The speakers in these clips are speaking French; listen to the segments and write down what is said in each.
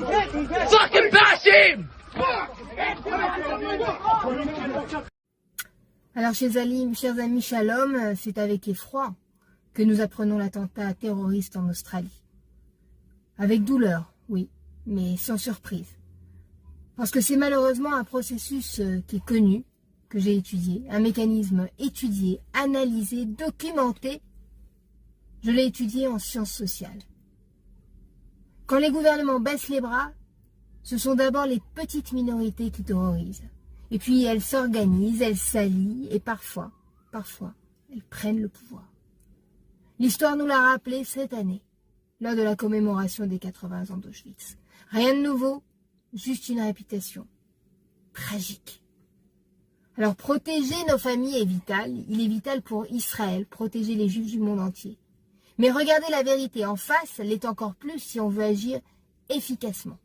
Fucking bash him! Alors, chers amis, shalom, c'est avec effroi que nous apprenons l'attentat terroriste en Australie. Avec douleur, oui, mais sans surprise. Parce que c'est malheureusement un processus qui est connu, que j'ai étudié, un mécanisme étudié, analysé, documenté. Je l'ai étudié en sciences sociales. Quand les gouvernements baissent les bras, ce sont d'abord les petites minorités qui terrorisent. Et puis elles s'organisent, elles s'allient et parfois, elles prennent le pouvoir. L'histoire nous l'a rappelé cette année, lors de la commémoration des 80 ans d'Auschwitz. Rien de nouveau, juste une réputation tragique. Alors protéger nos familles est vital, il est vital pour Israël, protéger les Juifs du monde entier. Mais regarder la vérité en face l'est encore plus si on veut agir efficacement.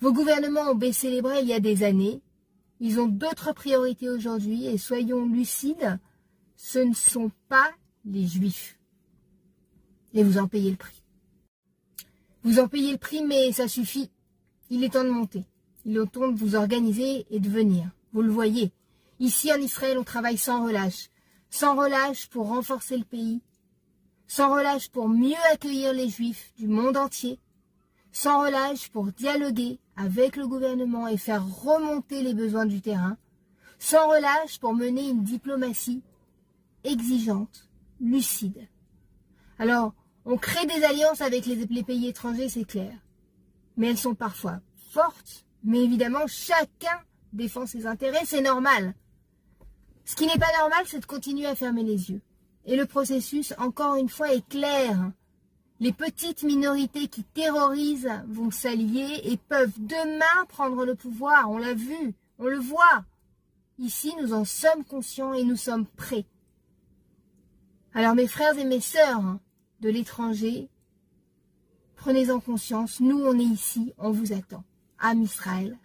Vos gouvernements ont baissé les bras il y a des années, ils ont d'autres priorités aujourd'hui et soyons lucides, ce ne sont pas les Juifs. Et vous en payez le prix. Vous en payez le prix, mais ça suffit. Il est temps de monter. Il est temps de vous organiser et de venir. Vous le voyez. Ici en Israël, on travaille sans relâche. Sans relâche pour renforcer le pays. Sans relâche pour mieux accueillir les Juifs du monde entier. Sans relâche pour dialoguer avec le gouvernement et faire remonter les besoins du terrain. Sans relâche pour mener une diplomatie exigeante, lucide. Alors, on crée des alliances avec les pays étrangers, c'est clair. Mais elles sont parfois fortes, mais évidemment, chacun défend ses intérêts, c'est normal. Ce qui n'est pas normal, c'est de continuer à fermer les yeux. Et le processus, encore une fois, est clair. Les petites minorités qui terrorisent vont s'allier et peuvent demain prendre le pouvoir. On l'a vu, on le voit. Ici, nous en sommes conscients et nous sommes prêts. Alors mes frères et mes sœurs de l'étranger, prenez-en conscience, nous on est ici, on vous attend. Am Israël.